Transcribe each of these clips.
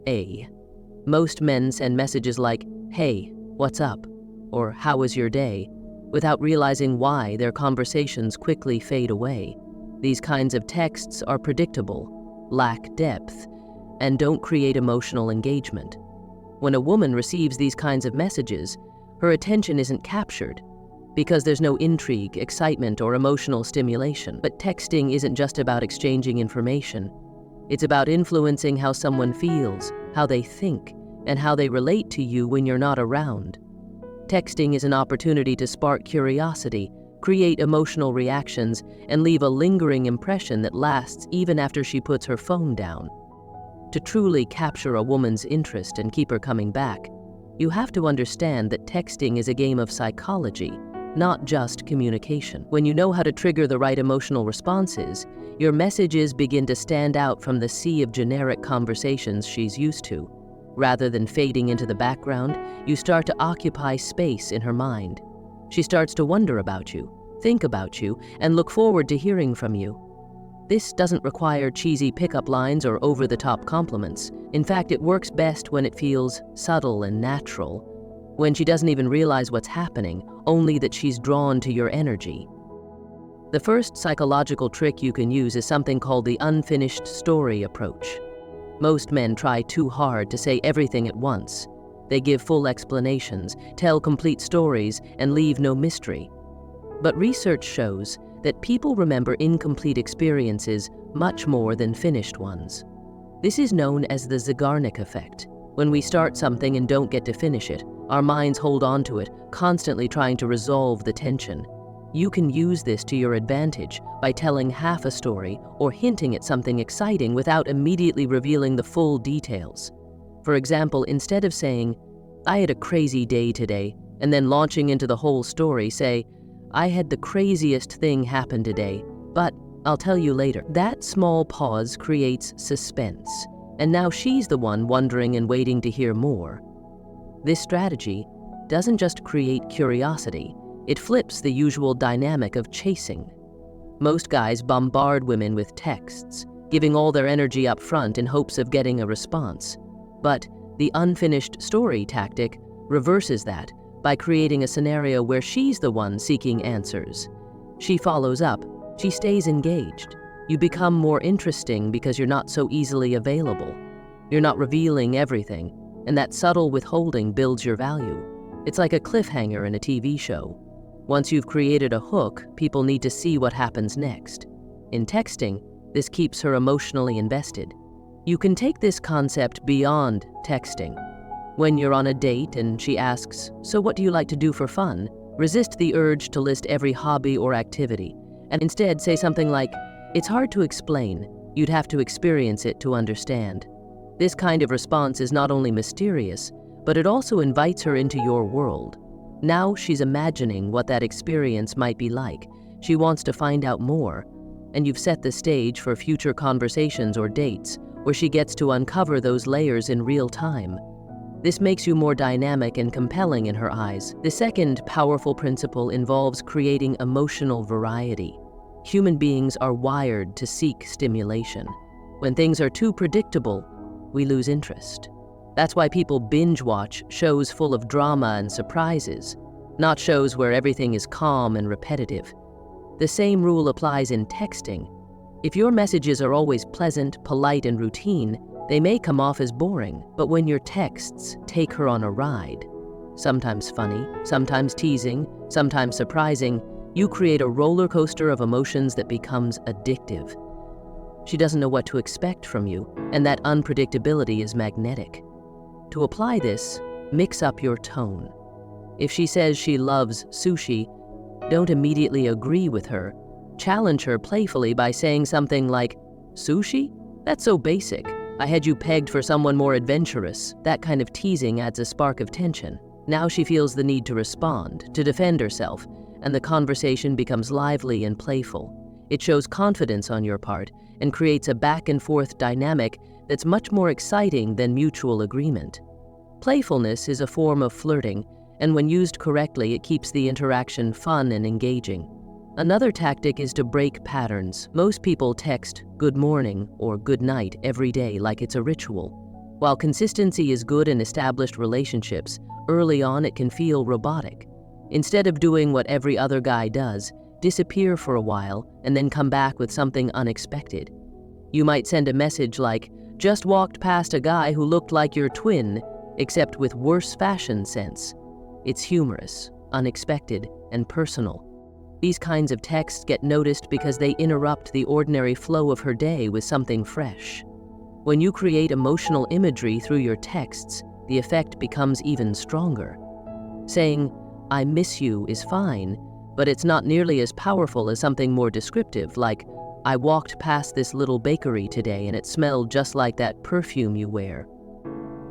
A. Most men send messages like, "Hey, what's up?" or "How was your day?" without realizing why their conversations quickly fade away. These kinds of texts are predictable, lack depth, and don't create emotional engagement. When a woman receives these kinds of messages, her attention isn't captured because there's no intrigue, excitement, or emotional stimulation. But texting isn't just about exchanging information. It's about influencing how someone feels, how they think, and how they relate to you when you're not around. Texting is an opportunity to spark curiosity, create emotional reactions, and leave a lingering impression that lasts even after she puts her phone down. To truly capture a woman's interest and keep her coming back, you have to understand that texting is a game of psychology, not just communication. When you know how to trigger the right emotional responses, your messages begin to stand out from the sea of generic conversations she's used to. Rather than fading into the background, you start to occupy space in her mind. She starts to wonder about you, think about you, and look forward to hearing from you. This doesn't require cheesy pickup lines or over-the-top compliments. In fact, it works best when it feels subtle and natural, when she doesn't even realize what's happening, only that she's drawn to your energy. The first psychological trick you can use is something called the unfinished story approach. Most men try too hard to say everything at once. They give full explanations, tell complete stories, and leave no mystery. But research shows that people remember incomplete experiences much more than finished ones. This is known as the Zeigarnik effect. When we start something and don't get to finish it, our minds hold on to it, constantly trying to resolve the tension. You can use this to your advantage by telling half a story or hinting at something exciting without immediately revealing the full details. For example, instead of saying, "I had a crazy day today," and then launching into the whole story, say, "I had the craziest thing happen today, but I'll tell you later." That small pause creates suspense, and now she's the one wondering and waiting to hear more. This strategy doesn't just create curiosity, it flips the usual dynamic of chasing. Most guys bombard women with texts, giving all their energy up front in hopes of getting a response. But the unfinished story tactic reverses that by creating a scenario where she's the one seeking answers. She follows up, she stays engaged. You become more interesting because you're not so easily available. You're not revealing everything, and that subtle withholding builds your value. It's like a cliffhanger in a TV show. Once you've created a hook, people need to see what happens next. In texting, this keeps her emotionally invested. You can take this concept beyond texting. When you're on a date and she asks, "So what do you like to do for fun?" resist the urge to list every hobby or activity, and instead say something like, "It's hard to explain. You'd have to experience it to understand." This kind of response is not only mysterious, but it also invites her into your world. Now she's imagining what that experience might be like. She wants to find out more, and you've set the stage for future conversations or dates where she gets to uncover those layers in real time. This makes you more dynamic and compelling in her eyes. The second powerful principle involves creating emotional variety. Human beings are wired to seek stimulation. When things are too predictable, we lose interest. That's why people binge watch shows full of drama and surprises, not shows where everything is calm and repetitive. The same rule applies in texting. If your messages are always pleasant, polite, and routine, they may come off as boring. But when your texts take her on a ride, sometimes funny, sometimes teasing, sometimes surprising, you create a roller coaster of emotions that becomes addictive. She doesn't know what to expect from you, and that unpredictability is magnetic. To apply this, mix up your tone. If she says she loves sushi, don't immediately agree with her. Challenge her playfully by saying something like, "Sushi? That's so basic. I had you pegged for someone more adventurous." That kind of teasing adds a spark of tension. Now she feels the need to respond, to defend herself, and the conversation becomes lively and playful. It shows confidence on your part and creates a back-and-forth dynamic that's much more exciting than mutual agreement. Playfulness is a form of flirting, and when used correctly, it keeps the interaction fun and engaging. Another tactic is to break patterns. Most people text good morning or good night every day like it's a ritual. While consistency is good in established relationships, early on it can feel robotic. Instead of doing what every other guy does, disappear for a while and then come back with something unexpected. You might send a message like, "Just walked past a guy who looked like your twin, except with worse fashion sense." It's humorous, unexpected, and personal. These kinds of texts get noticed because they interrupt the ordinary flow of her day with something fresh. When you create emotional imagery through your texts, the effect becomes even stronger. Saying, "I miss you" is fine, but it's not nearly as powerful as something more descriptive like, "I walked past this little bakery today and it smelled just like that perfume you wear.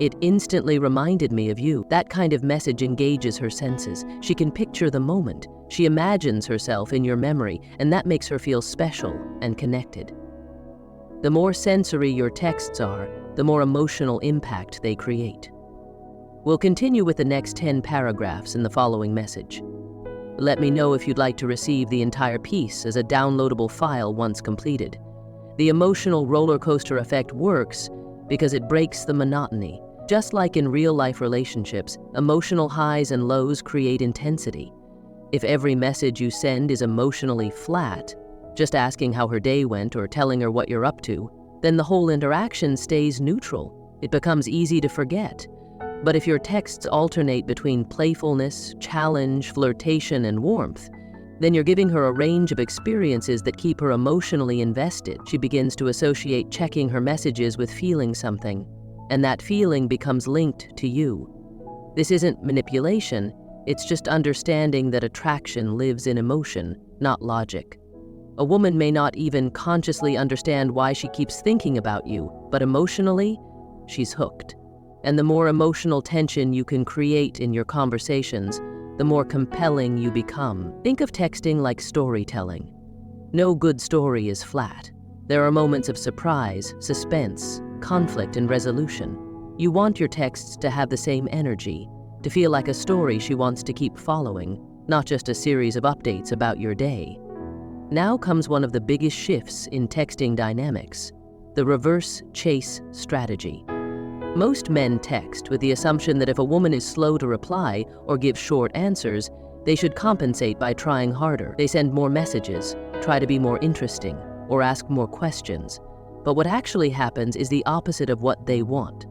It instantly reminded me of you." That kind of message engages her senses. She can picture the moment. She imagines herself in your memory, and that makes her feel special and connected. The more sensory your texts are, the more emotional impact they create. We'll continue with the next 10 paragraphs in the following message. Let me know if you'd like to receive the entire piece as a downloadable file once completed. The emotional roller coaster effect works because it breaks the monotony. Just like in real-life relationships, emotional highs and lows create intensity. If every message you send is emotionally flat, just asking how her day went or telling her what you're up to, then the whole interaction stays neutral. It becomes easy to forget. But if your texts alternate between playfulness, challenge, flirtation, and warmth, then you're giving her a range of experiences that keep her emotionally invested. She begins to associate checking her messages with feeling something, and that feeling becomes linked to you. This isn't manipulation, it's just understanding that attraction lives in emotion, not logic. A woman may not even consciously understand why she keeps thinking about you, but emotionally, she's hooked. And the more emotional tension you can create in your conversations, the more compelling you become. Think of texting like storytelling. No good story is flat. There are moments of surprise, suspense, conflict, and resolution. You want your texts to have the same energy, to feel like a story she wants to keep following, not just a series of updates about your day. Now comes one of the biggest shifts in texting dynamics, the reverse chase strategy. Most men text with the assumption that if a woman is slow to reply or give short answers, they should compensate by trying harder. They send more messages, try to be more interesting, or ask more questions. But what actually happens is the opposite of what they want.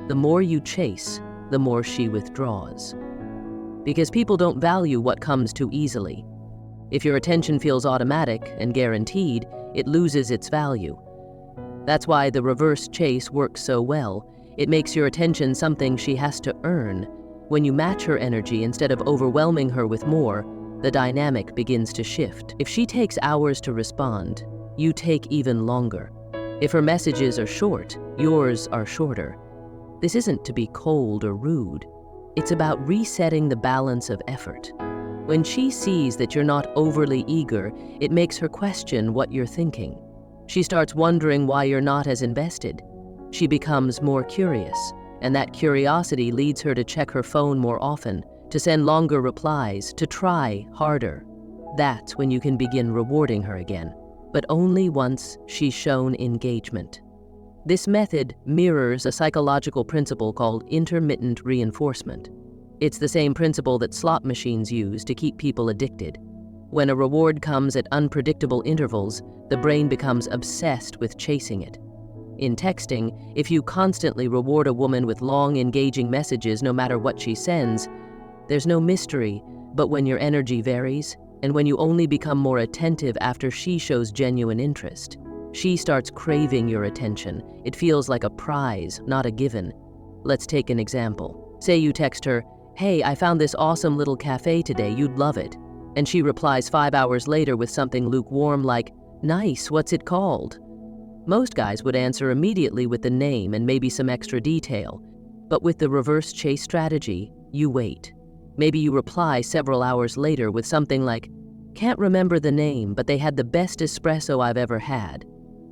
The more you chase, the more she withdraws. Because people don't value what comes too easily. If your attention feels automatic and guaranteed, it loses its value. That's why the reverse chase works so well. It makes your attention something she has to earn. When you match her energy instead of overwhelming her with more, the dynamic begins to shift. If she takes hours to respond, you take even longer. If her messages are short, yours are shorter. This isn't to be cold or rude. It's about resetting the balance of effort. When she sees that you're not overly eager, it makes her question what you're thinking. She starts wondering why you're not as invested. She becomes more curious, and that curiosity leads her to check her phone more often, to send longer replies, to try harder. That's when you can begin rewarding her again, but only once she's shown engagement. This method mirrors a psychological principle called intermittent reinforcement. It's the same principle that slot machines use to keep people addicted. When a reward comes at unpredictable intervals, the brain becomes obsessed with chasing it. In texting, if you constantly reward a woman with long, engaging messages no matter what she sends, there's no mystery. But when your energy varies, and when you only become more attentive after she shows genuine interest, she starts craving your attention. It feels like a prize, not a given. Let's take an example. Say you text her, "Hey, I found this awesome little cafe today, you'd love it." And she replies 5 hours later with something lukewarm like, "Nice, what's it called?" Most guys would answer immediately with the name and maybe some extra detail. But with the reverse chase strategy, you wait. Maybe you reply several hours later with something like, "Can't remember the name, but they had the best espresso I've ever had."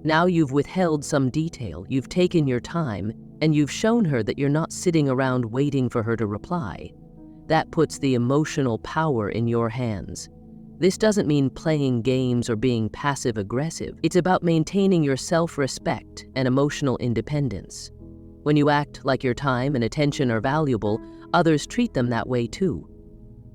Now you've withheld some detail, you've taken your time, and you've shown her that you're not sitting around waiting for her to reply. That puts the emotional power in your hands. This doesn't mean playing games or being passive-aggressive. It's about maintaining your self-respect and emotional independence. When you act like your time and attention are valuable, others treat them that way too.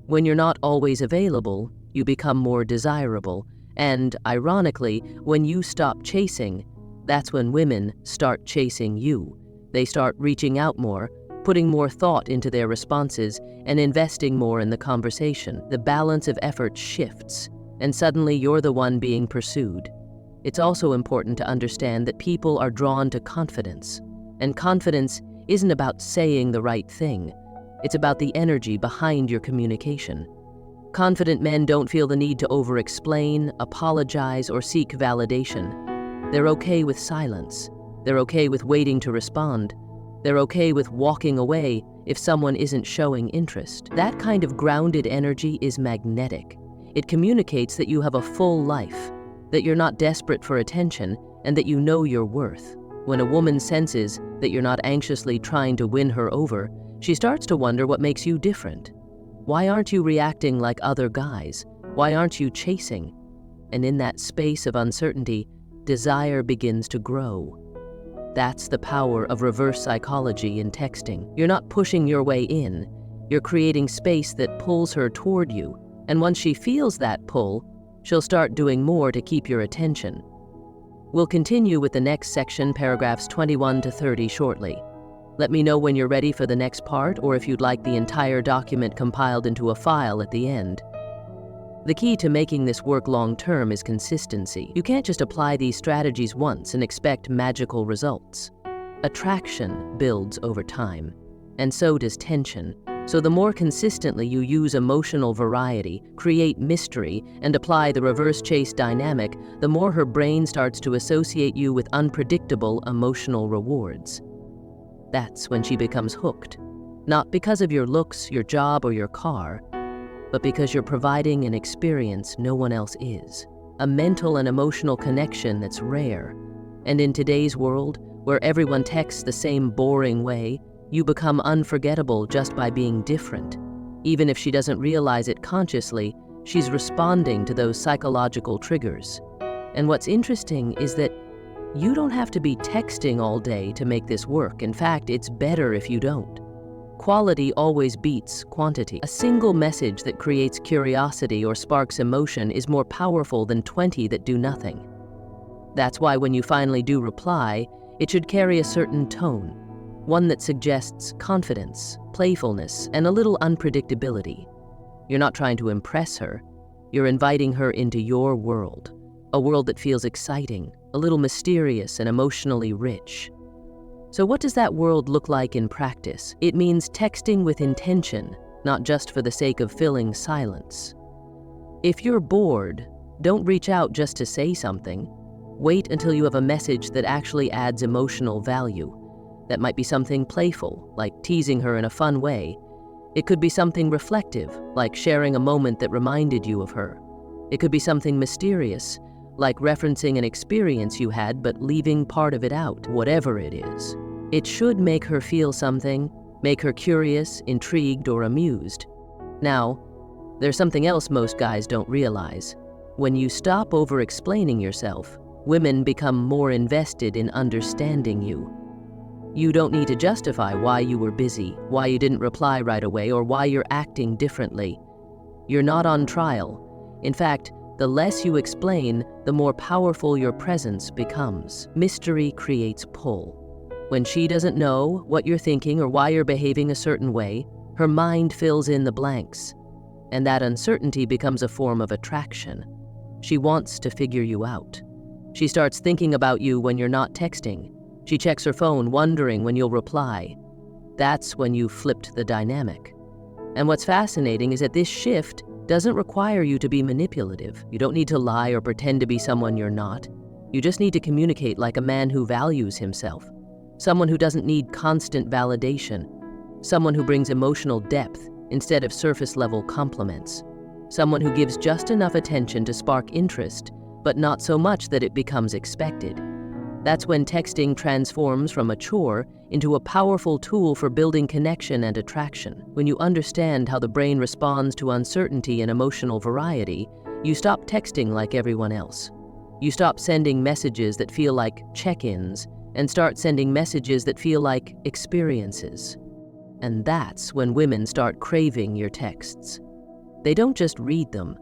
When you're not always available, you become more desirable. And, ironically, when you stop chasing, that's when women start chasing you. They start reaching out more, putting more thought into their responses, and investing more in the conversation. The balance of effort shifts, and suddenly you're the one being pursued. It's also important to understand that people are drawn to confidence. And confidence isn't about saying the right thing. It's about the energy behind your communication. Confident men don't feel the need to over-explain, apologize, or seek validation. They're okay with silence. They're okay with waiting to respond. They're okay with walking away if someone isn't showing interest. That kind of grounded energy is magnetic. It communicates that you have a full life, that you're not desperate for attention, and that you know your worth. When a woman senses that you're not anxiously trying to win her over, she starts to wonder what makes you different. Why aren't you reacting like other guys? Why aren't you chasing? And in that space of uncertainty, desire begins to grow. That's the power of reverse psychology in texting. You're not pushing your way in. You're creating space that pulls her toward you. And once she feels that pull, she'll start doing more to keep your attention. We'll continue with the next section, paragraphs 21 to 30, shortly. Let me know when you're ready for the next part, or if you'd like the entire document compiled into a file at the end. The key to making this work long-term is consistency. You can't just apply these strategies once and expect magical results. Attraction builds over time, and so does tension. So the more consistently you use emotional variety, create mystery, and apply the reverse chase dynamic, the more her brain starts to associate you with unpredictable emotional rewards. That's when she becomes hooked, not because of your looks, your job, or your car, but because you're providing an experience no one else is, a mental and emotional connection that's rare. And in today's world, where everyone texts the same boring way, you become unforgettable just by being different. Even if she doesn't realize it consciously, she's responding to those psychological triggers. And what's interesting is that you don't have to be texting all day to make this work. In fact, it's better if you don't. Quality always beats quantity. A single message that creates curiosity or sparks emotion is more powerful than 20 that do nothing. That's why when you finally do reply, it should carry a certain tone, one that suggests confidence, playfulness, and a little unpredictability. You're not trying to impress her. You're inviting her into your world, a world that feels exciting, a little mysterious, and emotionally rich. So what does that world look like in practice? It means texting with intention, not just for the sake of filling silence. If you're bored, don't reach out just to say something. Wait until you have a message that actually adds emotional value. That might be something playful, like teasing her in a fun way. It could be something reflective, like sharing a moment that reminded you of her. It could be something mysterious, like referencing an experience you had but leaving part of it out. Whatever it is, it should make her feel something, make her curious, intrigued, or amused. Now, there's something else most guys don't realize. When you stop over-explaining yourself, women become more invested in understanding you. You don't need to justify why you were busy, why you didn't reply right away, or why you're acting differently. You're not on trial. In fact, the less you explain, the more powerful your presence becomes. Mystery creates pull. When she doesn't know what you're thinking or why you're behaving a certain way, her mind fills in the blanks. And that uncertainty becomes a form of attraction. She wants to figure you out. She starts thinking about you when you're not texting. She checks her phone, wondering when you'll reply. That's when you flipped the dynamic. And what's fascinating is that this shift doesn't require you to be manipulative. You don't need to lie or pretend to be someone you're not. You just need to communicate like a man who values himself. Someone who doesn't need constant validation. Someone who brings emotional depth instead of surface-level compliments. Someone who gives just enough attention to spark interest, but not so much that it becomes expected. That's when texting transforms from a chore into a powerful tool for building connection and attraction. When you understand how the brain responds to uncertainty and emotional variety, you stop texting like everyone else. You stop sending messages that feel like check-ins and start sending messages that feel like experiences. And that's when women start craving your texts. They don't just read them,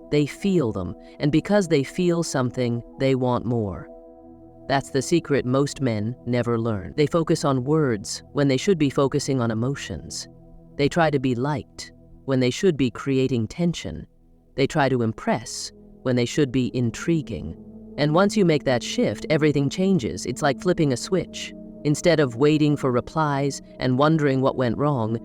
they feel them, and because they feel something, they want more. That's the secret most men never learn. They focus on words when they should be focusing on emotions. They try to be liked when they should be creating tension. They try to impress when they should be intriguing. And once you make that shift, everything changes. It's like flipping a switch. Instead of waiting for replies and wondering what went wrong,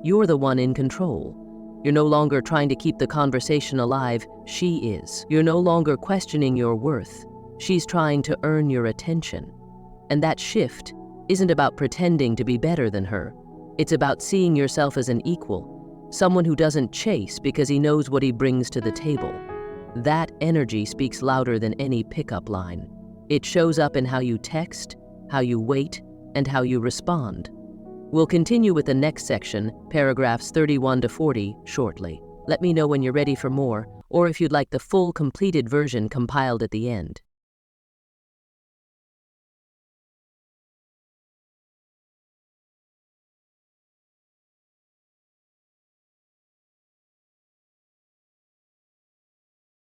you're the one in control. You're no longer trying to keep the conversation alive, she is. You're no longer questioning your worth. She's trying to earn your attention. And that shift isn't about pretending to be better than her. It's about seeing yourself as an equal, someone who doesn't chase because he knows what he brings to the table. That energy speaks louder than any pickup line. It shows up in how you text, how you wait, and how you respond. We'll continue with the next section, paragraphs 31 to 40, shortly. Let me know when you're ready for more, or if you'd like the full completed version compiled at the end.